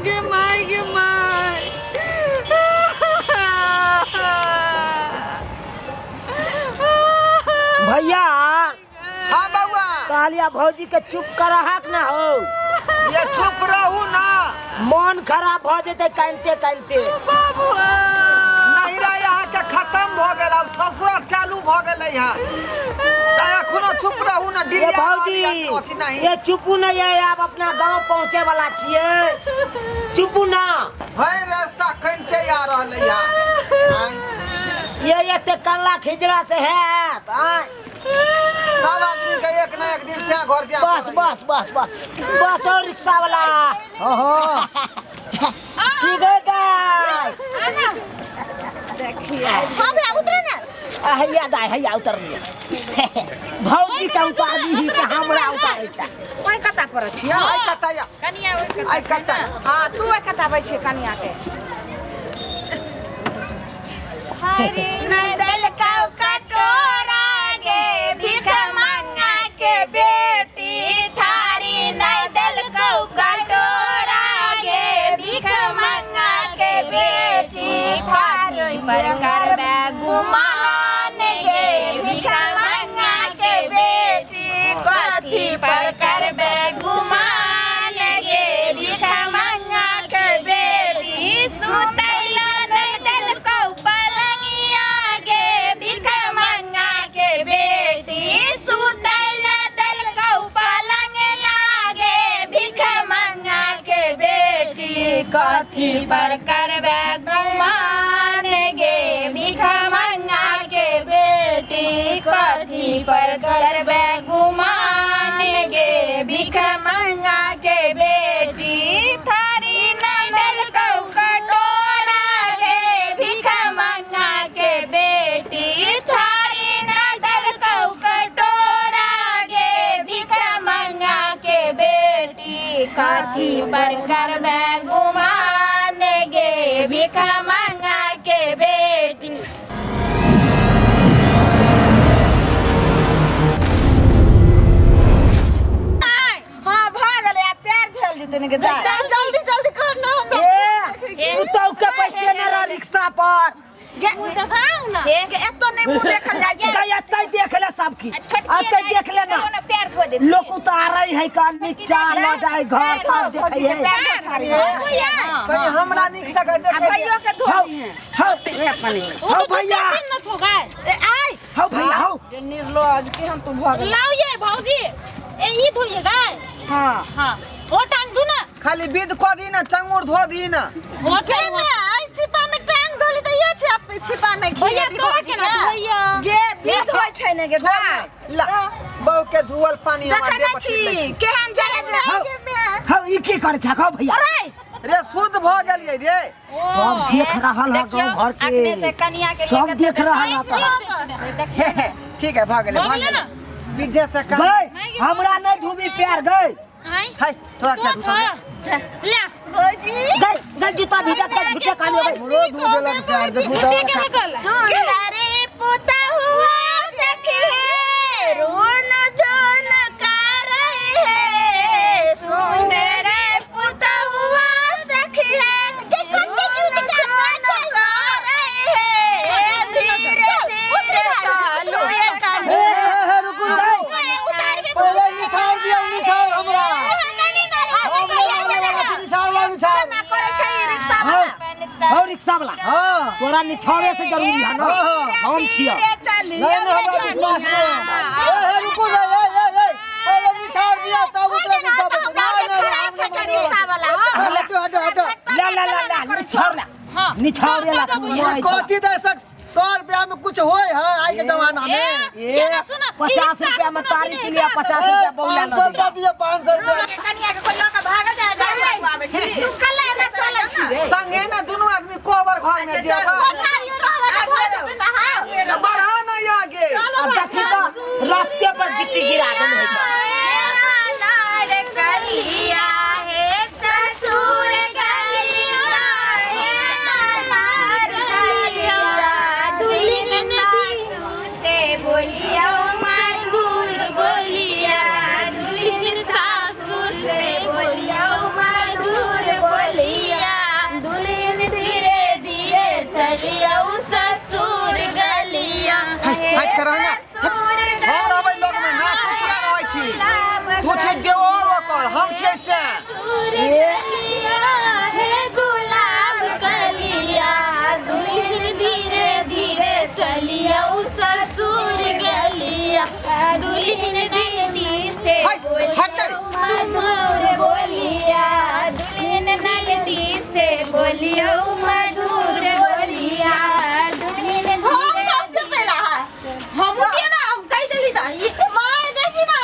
गे my भैया। हाँ बउआ। कालिया भौजी के चुप कर ना हो। ये चुप रहू ना। मन खराब हो जते कानते कानते। नहीं रहा यहाँ के खत्म हो गए, अब ससुरा चालू हो गए यहाँ। एखनो चुप रहू ना। ये भौजी ये चुपू नहीं है, आप अपना गांव पहुँचे वाला छिए। चुपू ना है रास्ता कनते आ रहा यहाँ। ये ते कल्ला खिजड़ा से है। सब आदमी के एक ना एक दिन से घर दिया। बस बस बस बस बस और रिक्शा वाला। ओहो ठीक है गाय। देखिए हां भैया उतर ना। हैया गाय हैया उतर लिया। भौजी का उतार दी के हमरा उतारै छै। ओइ कता पर छियो? आई कता या कनिया ओइ कता। आई कता। हां तू ओइ कता बै छै कनिया के। हरे नदल का कटोरा गे भीख मांगा के बेटी थारी नदल का कटोरा गे भीख मांगा के बेटी थारी पर कर गुमान गे भीख मांगा के बेटी कथी पर कर गुमान गे भीख मांगा के बेटी सुतैला नदल का पलंगिया गे भीख मांगा के बेटी सुतैला दल का पलंग लागे भीख मांगा के बेटी कथी पर करबे गुमान गे भीख मांगा के बेटी कथी पर करबे गुमान गे भीख मांगा के बेटी थारी नदल का कटोरा गे भीख मांगा के बेटी थारी नदल का कटोरा गे भीख मांगा के बेटी कथी पर करबे गुमान गे भीख मांगा के बेटी। हाँ भाग ले पैर झेल जेते ने के जल्दी जल्दी कर ना। तू तो के पैसे न रह रिक्शा पर। गे देखाऊ ना गे एतो नहीं मुंह देखल जाय छै। का एतै देख ले सब की। एतै देख ले ना पैर धो दे। लोग उतारै है का नीचा न जाए घर सब देखै है। कहीं हमरा निक से देखे भैया के धो दी है। हां अपने हां भैया न छोगा आई हां भैया हां निर्लज के हम तो भग लाओ ये भौजी ए ई धोइए गाय। हां हां ओ टांग दू ना खाली विध को दी ना चंगुर धो दी ना। ओके में आई छिपा में टांग धोली त ये छै आप छिपा में भैया तो के ना भैया गे विध होय छै ने गे ला बहु के धुअल पानी हमरा दे पछी केहन जाय गे में। हां ई की कर छ खा भैया। रे शुद्ध भ गेलिए रे। सब देख रहल है गांव भर के। अपने से कन्या के सब देख रहल है। ठीक है भाग ले भाग ले विद्या से का गई हमरा न धुबी पैर गई। हाय थोड़ा क्या धुता ले भौजी गई गई जूता भीजा के झूठे काले गई। मोरो दूध देला प्यार दे धुता। सुंदरी पुता हुआ सखी है रोन जोन कर रही है। सुंदर पुता हुआ सखी है देखो देखो चला रही है। धीरे धीरे चलो ये कानी रुको पहले निछाड़ दिया निछाड़ हमरा ना करे छै रिक्शा वाला। हो रिक्शा वाला हां तोरा निछाड़े से जरूरी है ना। हम छिया नहीं नहीं हमरा विश्वास नहीं। रुको ए पहले निछाड़ दिया तब उतरा रिक्शा पर। रिक्शा वाला हटो हटो हटो ला ला ला ला निछाड़ ला। हां निछाड़े ला ये कथी दशक 100 रुपया में कुछ होय है आज के जमाना में। ये 50 रुपया में तारीख के लिए 50 रुपया बहुला 500 रुपया दिए 500 रुपया कन्या के कोई लड़का भाग जाए आवे छी तू कल्ला ना चले छी रे संगे ना दोनों आदमी कोबर घर में जेबा बढ़ा ना आगे। अब देखी तो रास्ते पर गिट्टी गिरा देने कलिया है ससुर गलिया है नार गलिया दुल्हन से बोलिया मधुर बोलिया दुल्हन सासुर से बोलिया मधुर बोलिया। मधुर बोलिया दुल्हन नगदी से बोलियो मधुर बोलिया दुल्हन हम सबसे पहला है हम उठिए ना हम कह देली ता मां देखी ना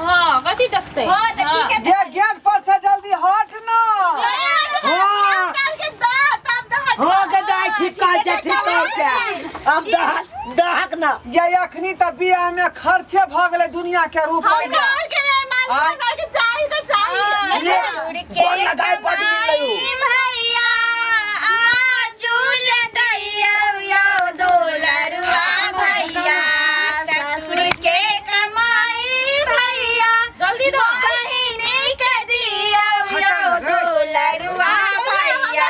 हां कथी देखते हां तो ठीक है गेट पर से जल्दी हट ना हो गदा ठीक कह छे अब दहक ना ये अखनी त बियाह में खर्चे भ गेले दुनिया के रुपया के मालूम करके चाहिए तो चाहिए कौन लगाए पड़ मिलयो भैया आजुल दैया यो डोलरुआ भैया ससुर के कमाई भैया जल्दी दो बहिनी के दिया यो डोलरुआ भैया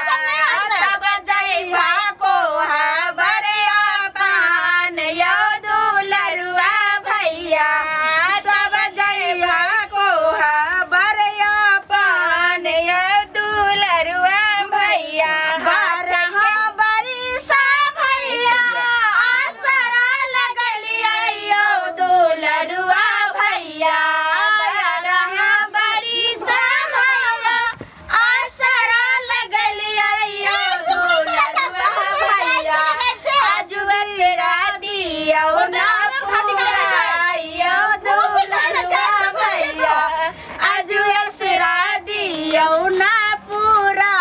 तब जइबा को हबरिया पान यो डोलरुआ भैया तब जइबा को हबरिया पान यो डोलरुआ भैया बारहा बरिसा भैया आसरा लगलिया यो डोलरुआ भैया बारहा बरिसा भैया आसरा लगलिया यो डोलरुआ भैया आजुआ सेरा दिया ना पूरा यो डोलरुआ भैया आजुआ सेरा दिया ना पूरा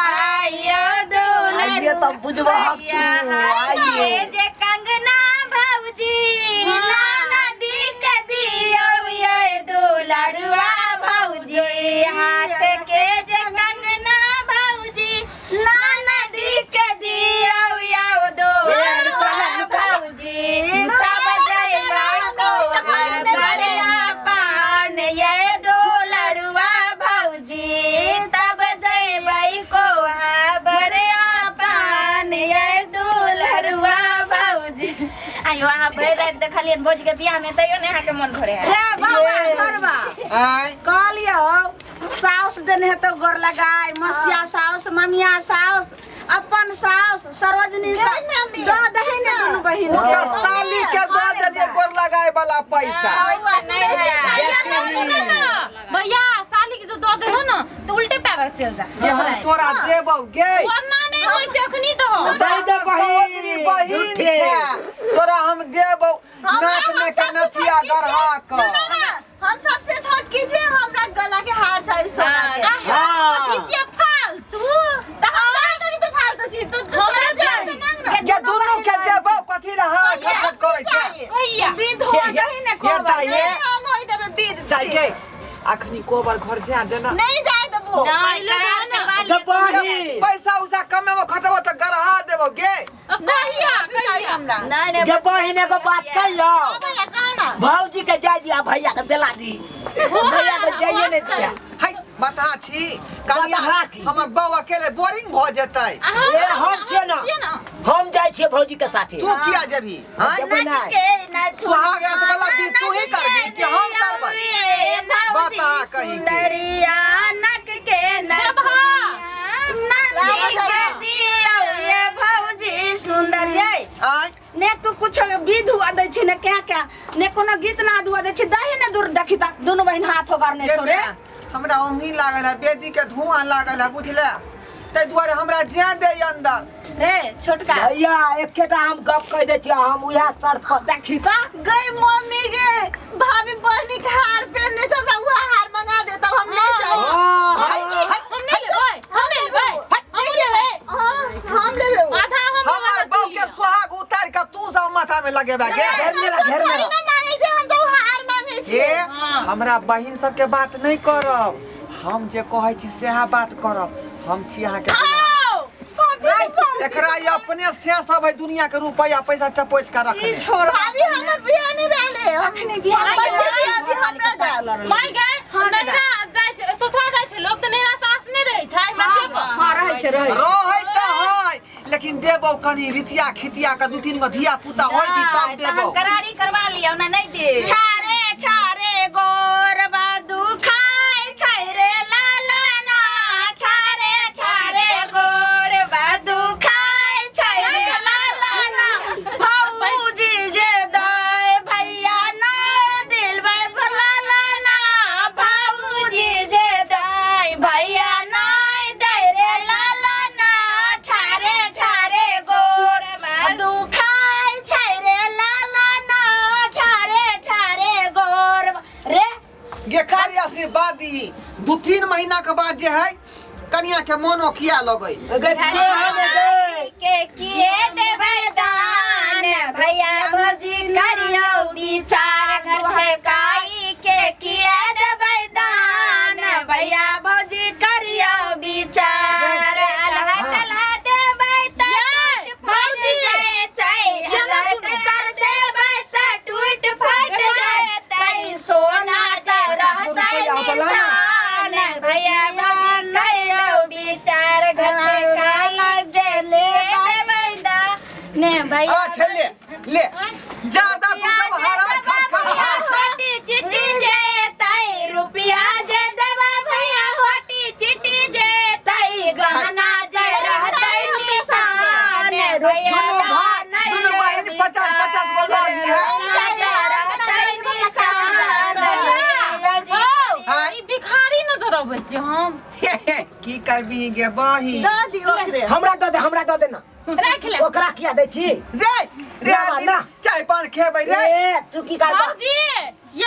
यो आइए तब बुझवा हक तू आइए जे कंगना भौजी नाना दी के दियो ये डोलरुआ भौजी हाथ के जे कंगना भौजी नाना दी के दियो ये डोलरुआ भौजी तब जइबा को बरिया पान ये डोलरुआ भौजी तब जइबै को बरिया पान ये डोलरुआ भौजी आयो वहां बैठ देखलियन भौजी के बियाह में तइयो ने के मन भरे रे बाबा घरवा आय कहलियो साउस देने तो गोर लगाय मसिया साउस ममिया साउस अपन साउस सरोजनी साउस दो दहिने दुनु बहिन ओकर साली के दो देलिए गोर लगाए वाला पैसा भैया साली के जो दो दे हो ना तो उल्टे पैर चल जा से हम तोरा देबौ गे वरना नहीं होय छै अखनी तो दे दे सहोदरी बहिन झूठे। छै तोरा हम देबौ नाक में के नथिया गढ़ा क सुनो ना हम सबसे छोटकी छे हमरा गला के हार चाहिए सोना के खींचिए फालतू तो हम कह दली तो फालतू छी तू तोरा चाहिए से मांग ना के दुनु के देबौ कथि रे हां खट करे छै भैया विध हो दहिने को ये हम होई देबे बीद जाइए अखनी कोबर घर जा देना नहीं जाए देबो नहीं करार करवा ले दबाही पैसा उसा कमेबो खटबो त गढ़ा देबो गे कहिया चाहिए हमरा नहीं के बहिने को बात कर लो भैया कहना भौजी के जाय दिया भैया के बेला दी भैया के जाइए नहीं दिया हाय बता छी कनिया बता की। हमर बौ अकेले बोरिंग भ जेतै ए हम छे ना हम जाय छे भौजी के साथे तू किया जेबी हां जबै नक नहीं के न सुहाग रात वाला भी तू ही करबी कि हम करबै बता कहीं के। सुंदरिया नक के न नंदी के दियो ये भौजी सुंदरिया आय ने तू कुछ विध हुआ दे छी ने क्या क्या ने कोनो गीत ना दुआ दे छी दही ने दूर देखी ता दोनों बहन हाथ होकर ने छोड़े हमरा उंगली लागल है बेदी के धुआं लागल है बुझले तै दुआरे हमरा जे दे अंदर रे छोटका भैया एकेटा हम गप कह दे छी हम उहा शर्त पर देखी ता गई मम्मी के भाभी बहनी के हार पहनने से हमरा वो हार मंगा दे तब हम नहीं जाए हम नहीं लेबै हम ले लो आधा हम हमर बौ के सुहाग उतार के तू सब माथा में लगेबा गे घेर मेरा ना मांगे छे हम तो हार मांगे छे ए हमरा बहिन सब के बात नहीं करब हम जे कहै छी सेहा बात करब हम छी अहाँ के एकरा ये अपने से सब है दुनिया के रुपया पैसा चपोच के रखले छोड़ भाभी हमर बियाह नहीं भेले अखनी बियाह बच्चे छे अभी हमरा जा माय गए नैरा जाय छै ससुरा जाय छै लोग त नैरा सास नहीं रहै छै मासे को हां रहै छै रहै त है लेकिन देबौ कनी रितिया खितिया के दू तीन गो धिया पुता होय दी तब देबौ करारी करवा लिया ना नहीं दे ठारे ठारे गोर बादू खाय छै रे लाला ना ठारे ठारे गोर बादू खाय छै रे लाला ना भौजी जे दाय भैया ना दिलबै लाला ना भौजी जे कनिया के मोनो किया लगई के किए देबै दान भैया भौजी करियो विचार घर छकाई के किए देबै दान भैया भौजी करियो विचार अल्लाह तला देबै त फट जाए अल्लाह कर देबै त टूट फट जाए सोना जा रहतै निशान भैया भौजी करियो विचार घर छकाई ले देबै दान भैया ले ले ज्यादा तू सब हरा खा होटी चिट्ठी जेतै रुपया जे देबै भैया होटी चिट्ठी जेतै गहना जे रहतै निशान भैया दोनों बहन 50-50 बोला है ई भिखारी नजर आबै छी हम की करबी गे बही दादी ओकरे हमरा दे देना राख ले ओकरा किया दै छी रे रे ना चाय पान खेबै रे ए तू की करबा बाबूजी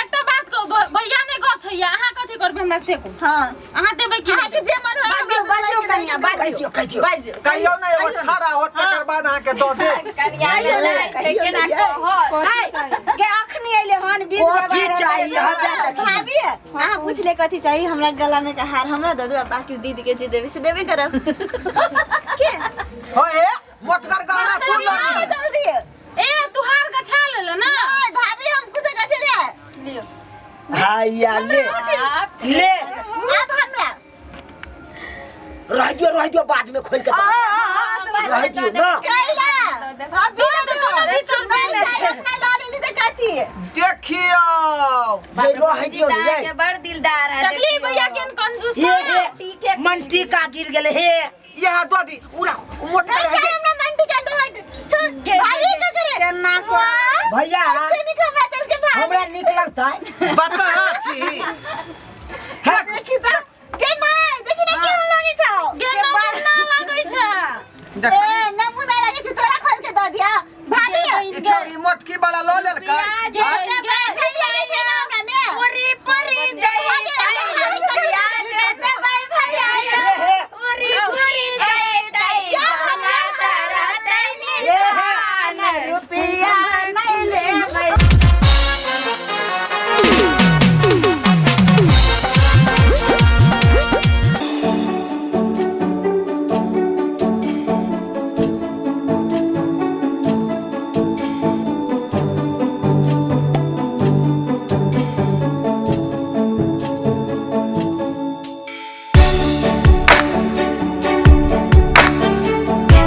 एकटा बात कहू भैया ने गछ है अहाँ कथि करबै हमरा से कहू हां अहाँ देबै कि अहाँ के जे मन होय बाजो कनिया बाजो कहियो कहियो ना एगो छाड़ा होत तकर बाद अहाँ के दऽ दे कनिया ले केना कह के अखनी एले हन बीच कोठी चाहिए हम भाभी अहाँ पूछले कथि चाहिए हमरा गला में का हार हमरा दे दो बाकी दीदी के जे देबे से देबे करब के होए मोटकर गाना सुन आगे लो जल्दी ए तू हार का छा ले ना भाभी हम कुछ कछे ले लियो हाया ले अब हमरा रह दियो बाद में खोल के रह दियो ना कैला भाभी तो भीतर में अपना ला लेली त कथि देखियो ये रह दियो के ये बड़ दिलदार है देखली भैया केन कंजूस ये मंटी का गिर गेले हे यहाँ दऽ दी उड़ा मोटकर नहीं चाहिए हमरा मंडी का लोहट छोड़ भाभी का करे केना को भैया तेनी के हमरा दिल के भाभी हमरा नीक लगतै बता छी देखी त के नहीं देखी ना केहन लागे छ गेना ना लागै छ देख